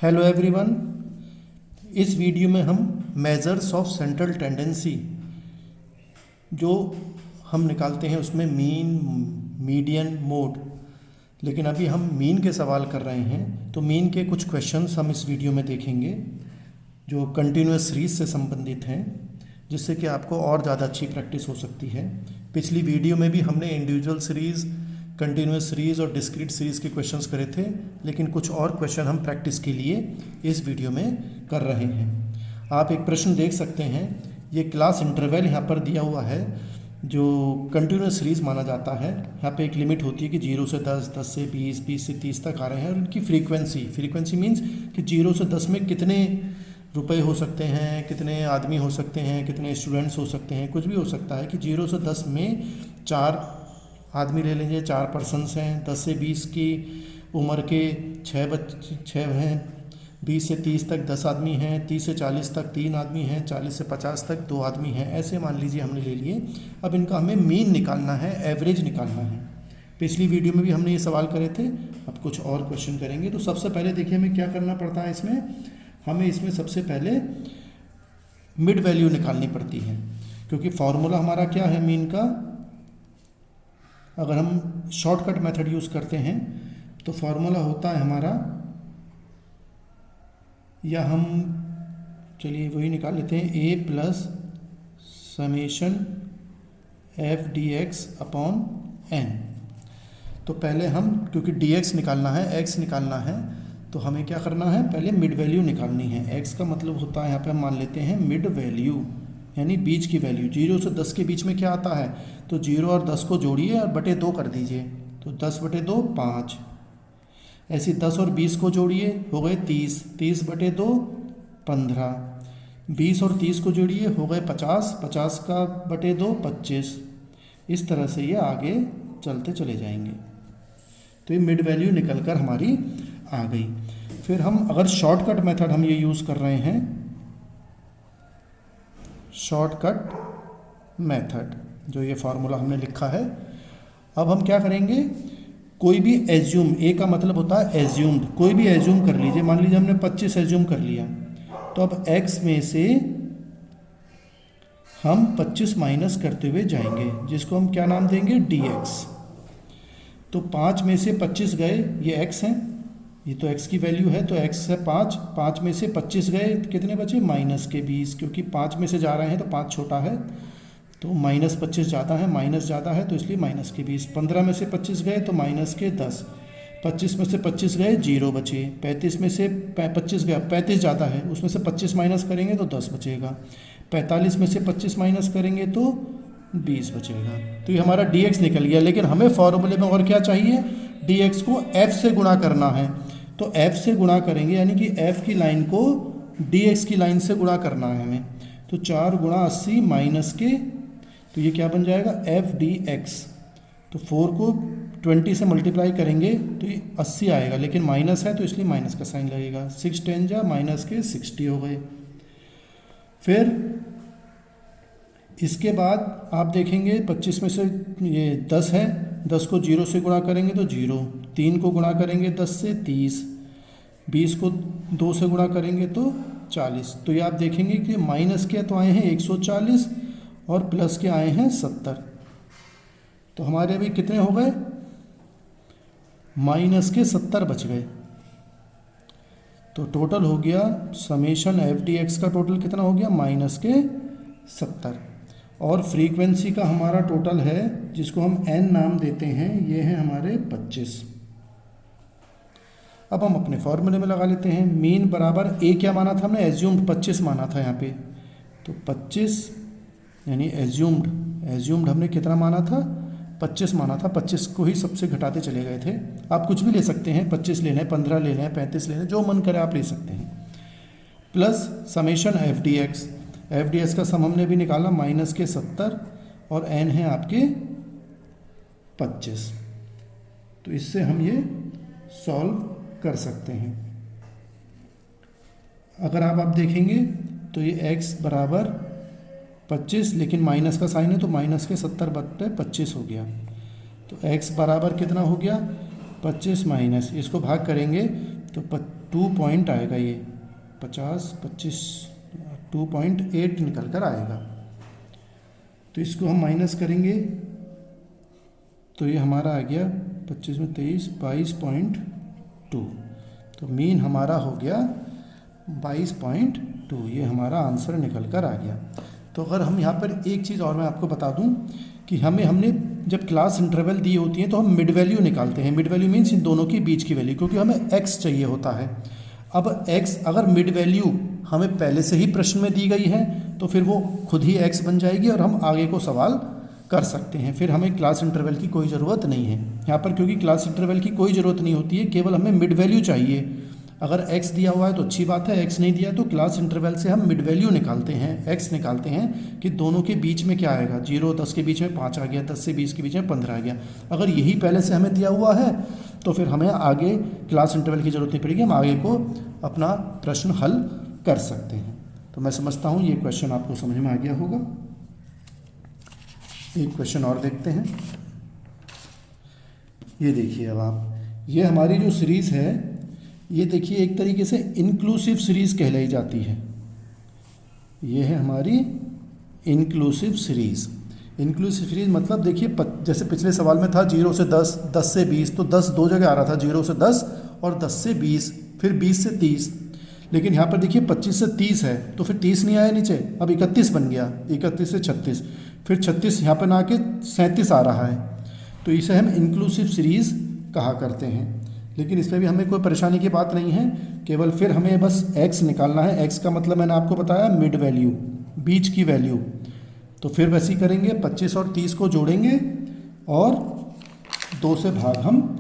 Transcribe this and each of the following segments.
Hello everyone. इस video में हम मेजर्स ऑफ सेंट्रल टेंडेंसी जो हम निकालते हैं उसमें मीन, मीडियन, मोड, लेकिन अभी हम मीन के सवाल कर रहे हैं। तो मीन के कुछ क्वेश्चंस हम इस वीडियो में देखेंगे जो कंटिन्यूस सीरीज से संबंधित हैं, जिससे कि आपको और ज़्यादा अच्छी प्रैक्टिस हो सकती है। पिछली वीडियो में भी हमने इंडिविजुअल सीरीज़, कंटिन्यूस सीरीज़ और डिस्क्रीट सीरीज़ के क्वेश्चंस करे थे, लेकिन कुछ और क्वेश्चन हम प्रैक्टिस के लिए इस वीडियो में कर रहे हैं। आप एक प्रश्न देख सकते हैं, ये क्लास इंटरवल यहाँ पर दिया हुआ है जो कंटिन्यूस सीरीज़ माना जाता है। यहाँ पे एक लिमिट होती है कि 0 से 10, 10 से 20, 20 से 30 तक आ रहे हैं, और इनकी फ्रीक्वेंसी मीन्स कि 0 से 10 में कितने रुपए हो सकते हैं, कितने आदमी हो सकते हैं, कितने स्टूडेंट्स हो सकते हैं, कुछ भी हो सकता है। कि 0 से 10 में 4 आदमी ले लीजिए, 4 पर्सनस हैं। 10 से 20 की उम्र के 6 हैं। 20 से 30 तक 10 आदमी हैं। 30 से 40 तक 3 आदमी हैं। 40 से 50 तक 2 आदमी हैं। ऐसे मान लीजिए हमने ले लिए। अब इनका हमें मीन निकालना है, एवरेज निकालना है। पिछली वीडियो में भी हमने ये सवाल करे थे, अब कुछ और क्वेश्चन करेंगे। तो सबसे पहले देखिए हमें क्या करना पड़ता है इसमें। हमें इसमें सबसे पहले मिड वैल्यू निकालनी पड़ती है, क्योंकि फॉर्मूला हमारा क्या है मीन का। अगर हम शॉर्टकट मेथड यूज़ करते हैं तो फॉर्मूला होता है हमारा, या हम चलिए वही निकाल लेते हैं, a plus summation f d x upon n. तो पहले हम, क्योंकि dx निकालना है, x निकालना है, तो हमें क्या करना है, पहले मिड वैल्यू निकालनी है। x का मतलब होता है, यहाँ पे हम मान लेते हैं मिड वैल्यू, यानी बीच की वैल्यू। 0 से 10 के बीच में क्या आता है, तो 0 और 10 को जोड़िए और बटे 2 कर दीजिए, तो 10 बटे 2 5। ऐसे 10 और 20 को जोड़िए, हो गए 30। 30 बटे 2 15। 20 और 30 को जोड़िए, हो गए 50। 50 का बटे 2 25। इस तरह से ये आगे चलते चले जाएंगे। तो ये मिड वैल्यू निकल कर हमारी आ गई। फिर हम अगर शॉर्टकट मेथड हम ये यूज़ कर रहे हैं, शॉर्टकट मेथड, जो ये फार्मूला हमने लिखा है, अब हम क्या करेंगे, कोई भी एज्यूम, ए का मतलब होता है एज्यूम्ड, कोई भी एज्यूम कर लीजिए। मान लीजिए हमने 25 एज्यूम कर लिया, तो अब x में से हम 25 माइनस करते हुए जाएंगे, जिसको हम क्या नाम देंगे, dx। तो 5 में से 25 गए, ये x है, ये तो x की वैल्यू है, तो x है 5। 5 में से 25 गए, कितने बचे, माइनस के 20, क्योंकि 5 में से जा रहे हैं तो 5 छोटा है, तो माइनस 25 ज़्यादा है, माइनस ज़्यादा है, तो इसलिए माइनस के 20। 15 में से 25 गए तो माइनस के 10। 25 में से 25 गए, 0 बचे। 35 में से 25 गया, 35 ज़्यादा है, उसमें से 25 माइनस करेंगे तो 10 बचेगा। 45 में से 25 माइनस करेंगे तो 20 बचेगा। तो ये हमारा dx निकल गया। लेकिन हमें फॉर्मूले में और क्या चाहिए, dx को f से गुणा करना है। तो f से गुणा करेंगे, यानी कि f की लाइन को dx की लाइन से गुणा करना है हमें। तो 4 गुणा 80 माइनस के, तो ये क्या बन जाएगा, एफ डी एक्स। तो 4 को 20 से मल्टीप्लाई करेंगे तो ये 80 आएगा, लेकिन माइनस है तो इसलिए माइनस का साइन लगेगा। 6 10 जा माइनस के 60 हो गए। फिर इसके बाद आप देखेंगे 25 में से ये 10 है, 10 को 0 से गुणा करेंगे तो 0। 3 को गुणा करेंगे 10 से 30। 20 को 2 से गुणा करेंगे तो 40। तो ये आप देखेंगे कि माइनस के तो आए हैं 140 और प्लस के आए हैं 70। तो हमारे अभी कितने हो गए, माइनस के 70 बच गए। तो टोटल हो गया समेशन एफ डी एक्स का टोटल कितना हो गया, माइनस के 70। और फ्रीक्वेंसी का हमारा टोटल है, जिसको हम n नाम देते हैं, ये है हमारे 25। अब हम अपने फॉर्मूले में लगा लेते हैं। मीन बराबर a क्या माना था हमने, एज्यूम्ड 25 माना था यहाँ पे। तो 25 यानी एज्यूम्ड हमने कितना माना था, 25 माना था। 25 को ही सबसे घटाते चले गए थे। आप कुछ भी ले सकते हैं, 25 लेना है, 15 लेना है, 35 लेना है, जो मन करे आप ले सकते हैं। Plus summation f d x का सम हमने भी निकाला, माइनस के 70 और n है आपके 25। तो इससे हम ये सॉल्व कर सकते हैं। अगर आप देखेंगे तो ये x बराबर 25, लेकिन माइनस का साइन है तो माइनस के 70 बटे 25 हो गया। तो x बराबर कितना हो गया, 25 माइनस, इसको भाग करेंगे तो 2 पॉइंट आएगा, ये 50 25 2.8 निकल कर आएगा। तो इसको हम माइनस करेंगे तो ये हमारा आ गया 25 में 23 22.2। तो मीन हमारा हो गया 22.2, ये हमारा आंसर निकल कर आ गया। तो अगर हम यहाँ पर एक चीज़ और मैं आपको बता दूँ कि हमने जब क्लास इंटरवल दी होती है तो हम मिड वैल्यू निकालते हैं। मिड वैल्यू मीन्स इन दोनों के बीच की वैल्यू, क्योंकि हमें x चाहिए होता है। अब x अगर मिड वैल्यू हमें पहले से ही प्रश्न में दी गई है तो फिर वो खुद ही x बन जाएगी और हम आगे को सवाल कर सकते हैं। फिर हमें क्लास इंटरवल की कोई ज़रूरत नहीं है यहाँ पर, क्योंकि क्लास इंटरवल की कोई ज़रूरत नहीं होती है, केवल हमें मिड वैल्यू चाहिए। अगर x दिया हुआ है तो अच्छी बात है, x नहीं दिया तो क्लास इंटरवल से हम मिड वैल्यू निकालते हैं, x निकालते हैं कि दोनों के बीच में क्या आएगा। 0 10 के बीच में 5 आ गया, 10 से 20 के बीच में 15 आ गया। अगर यही पहले से हमें दिया हुआ है तो फिर हमें आगे क्लास इंटरवल की ज़रूरत नहीं पड़ेगी, हम आगे को अपना प्रश्न हल कर सकते हैं। तो मैं समझता हूँ ये क्वेश्चन आपको समझ में आ गया होगा। एक क्वेश्चन और देखते हैं। ये देखिए, अब आप ये हमारी जो सीरीज़ है ये देखिए एक तरीके से इंक्लूसिव सीरीज़ कहलाई जाती है। ये है हमारी इंक्लूसिव सीरीज़। इंक्लूसिव सीरीज़ मतलब देखिए जैसे पिछले सवाल में था 0 से 10, 10 से 20, तो 10 दो जगह आ रहा था, 0 से 10 और 10 से 20, फिर 20 से 30। लेकिन यहाँ पर देखिए 25 से 30 है तो फिर 30 नहीं आया नीचे, अब 31 बन गया, 31 से 36, फिर 36 यहाँ पर ना आके 37 आ रहा है। तो इसे हम इंक्लूसिव सीरीज़ कहा करते हैं। लेकिन इसमें भी हमें कोई परेशानी की बात नहीं है, केवल फिर हमें बस x निकालना है। x का मतलब मैंने आपको बताया मिड वैल्यू, बीच की वैल्यू। तो फिर वैसे ही करेंगे, 25 और 30 को जोड़ेंगे और 2 से भाग हम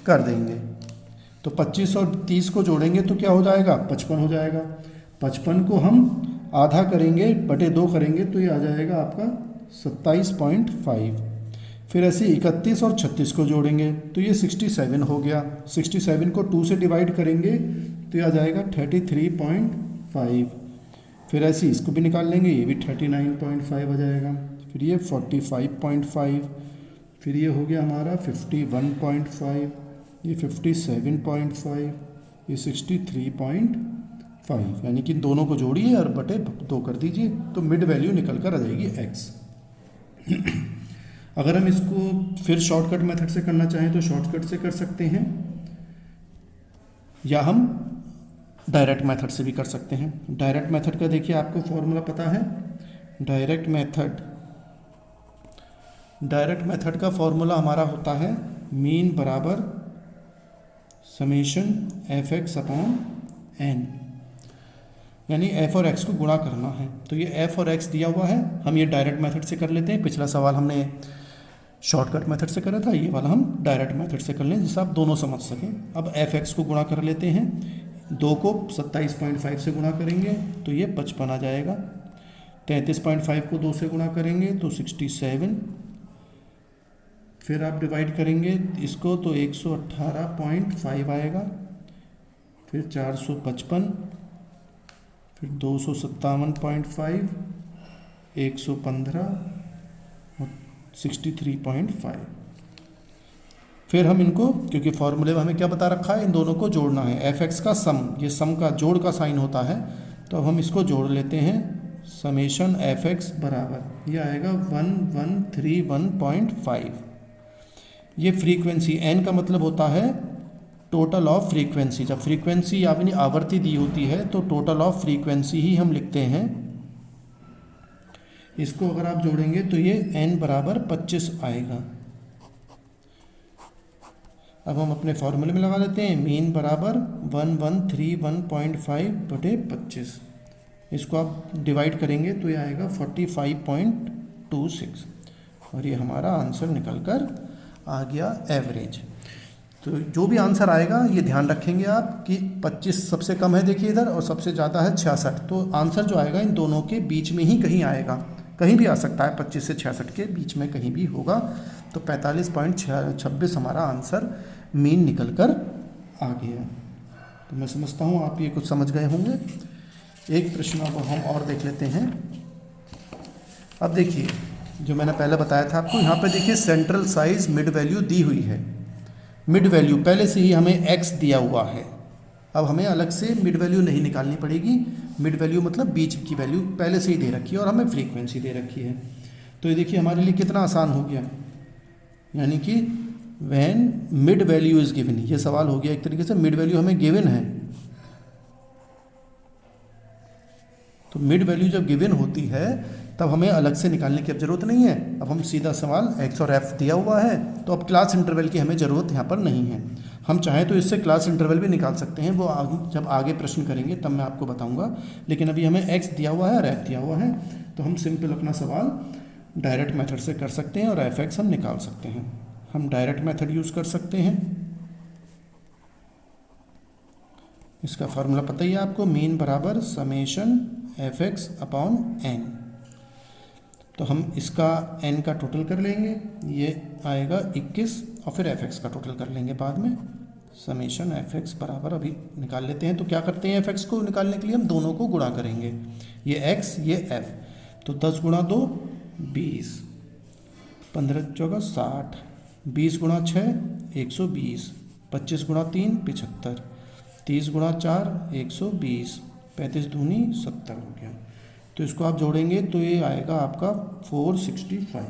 कर देंगे। तो 25 और 30 को जोड़ेंगे तो क्या हो जाएगा, 55 हो जाएगा। 55 को हम आधा करेंगे बटे 2 करेंगे तो ये आ जाएगा आपका 27.5। फिर ऐसे 31 और 36 को जोड़ेंगे तो ये 67 हो गया। 67 को 2 से डिवाइड करेंगे तो ये आ जाएगा 33.5। फिर ऐसे इसको भी निकाल लेंगे, ये भी 39.5 आ जाएगा। फिर ये 45.5, फिर ये हो गया हमारा 51.5, ये 57.5, ये 63.5। यानी कि दोनों को जोड़िए और बटे 2 कर दीजिए तो मिड वैल्यू निकल कर आ जाएगी x। अगर हम इसको फिर शॉर्टकट मेथड से करना चाहें तो शॉर्टकट से कर सकते हैं, या हम डायरेक्ट मेथड से भी कर सकते हैं। डायरेक्ट मेथड का देखिए आपको फॉर्मूला पता है। डायरेक्ट मेथड का फॉर्मूला हमारा होता है मीन बराबर समेशन f(x) अपॉन n, यानी f और x को गुणा करना है। तो ये f और x दिया हुआ है, हम ये डायरेक्ट मेथड से कर लेते हैं। पिछला सवाल हमने शॉर्टकट मेथड से करा था, ये वाला हम डायरेक्ट मेथड से कर लें जिससे आप दोनों समझ सकें। अब f(x) को गुणा कर लेते हैं, 2 को 27.5 से गुणा करेंगे तो ये 55 आ जाएगा। 33.5 को 2 से गुणा करेंगे तो 67। फिर आप डिवाइड करेंगे इसको तो 118.5 आएगा। फिर 455, फिर 257.5, 115 और 63.5। फिर हम इनको, क्योंकि फॉर्मूले में हमें क्या बता रखा है, इन दोनों को जोड़ना है। f(x) का सम, ये सम का जोड़ का साइन होता है, तो अब हम इसको जोड़ लेते हैं। समेशन f(x) बराबर ये आएगा 1131.5। ये फ्रीक्वेंसी, n का मतलब होता है टोटल ऑफ फ्रीक्वेंसी। जब फ्रीक्वेंसी यानी आवर्ती दी होती है तो टोटल ऑफ फ्रीक्वेंसी ही हम लिखते हैं। इसको अगर आप जोड़ेंगे तो ये n बराबर 25 आएगा। अब हम अपने फॉर्मूले में लगा लेते हैं, मीन बराबर 1131.5 बटे 25। इसको आप डिवाइड करेंगे तो ये आएगा 45.26 और ये हमारा आंसर निकल कर आ गया एवरेज। तो जो भी आंसर आएगा ये ध्यान रखेंगे आप कि 25 सबसे कम है देखिए इधर, और सबसे ज़्यादा है 66। तो आंसर जो आएगा इन दोनों के बीच में ही कहीं आएगा, कहीं भी आ सकता है, 25 से 66 के बीच में कहीं भी होगा। तो 45.26 हमारा आंसर मीन निकल कर आ गया। तो मैं समझता हूँ आप ये कुछ समझ गए होंगे। एक प्रश्न अब हम और देख लेते हैं। अब देखिए जो मैंने पहले बताया था आपको, यहाँ पे देखिए सेंट्रल साइज मिड वैल्यू दी हुई है। मिड वैल्यू पहले से ही हमें x दिया हुआ है, अब हमें अलग से मिड वैल्यू नहीं निकालनी पड़ेगी। मिड वैल्यू मतलब बीच की वैल्यू पहले से ही दे रखी है और हमें फ्रीक्वेंसी दे रखी है। तो ये देखिए हमारे लिए कितना आसान हो गया, यानी कि when mid value is given, ये सवाल हो गया एक तरीके से, मिड वैल्यू हमें गिवन है। तो मिड वैल्यू जब गिवन होती है तब हमें अलग से निकालने की अब जरूरत नहीं है। अब हम सीधा सवाल एक्स और एफ दिया हुआ है, तो अब क्लास इंटरवल की हमें ज़रूरत यहाँ पर नहीं है। हम चाहें तो इससे क्लास इंटरवल भी निकाल सकते हैं, वो जब आगे प्रश्न करेंगे तब मैं आपको बताऊंगा। लेकिन अभी हमें एक्स दिया हुआ है और एफ दिया हुआ है, तो हम सिंपल अपना सवाल डायरेक्ट मेथड से कर सकते हैं और एफ एक्स हम निकाल सकते हैं। हम डायरेक्ट मेथड यूज़ कर सकते हैं। इसका फार्मूला पता ही है आपको, मीन बराबर summation f x upon n. तो हम इसका n का टोटल कर लेंगे, ये आएगा 21, और फिर एफ एक्स का टोटल कर लेंगे बाद में। समेशन एफ एक्स बराबर अभी निकाल लेते हैं। तो क्या करते हैं, एफ एक्स को निकालने के लिए हम दोनों को गुणा करेंगे, ये x ये f। तो 10 गुणा 2 20, 15 चौका 60, 20 गुणा 6 120, 25 गुणा 3 75, 30 गुणा 4 120, 35 दूनी 70 हो गया। तो इसको आप जोड़ेंगे तो ये आएगा आपका 465।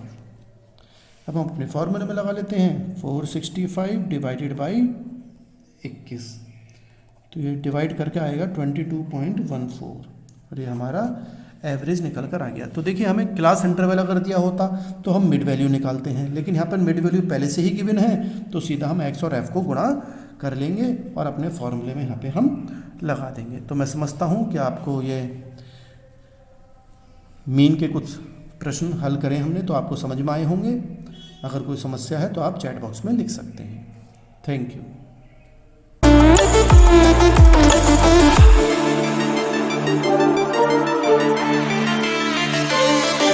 अब हम अपने फॉर्मूले में लगा लेते हैं, 465 डिवाइडेड बाई 21, तो ये डिवाइड करके आएगा 22.14, और ये हमारा एवरेज निकल कर आ गया। तो देखिए हमें क्लास इंटरवल अगर दिया होता तो हम मिड वैल्यू निकालते हैं, लेकिन यहाँ पर मिड वैल्यू पहले से ही गिवन है, तो सीधा हम एक्स और एफ को गुणा कर लेंगे और अपने फॉर्मूले में यहाँ पे हम लगा देंगे। तो मैं समझता हूँ कि आपको ये मीन के कुछ प्रश्न हल करें हमने तो आपको समझ में आए होंगे। अगर कोई समस्या है तो आप चैट बॉक्स में लिख सकते हैं। Thank you.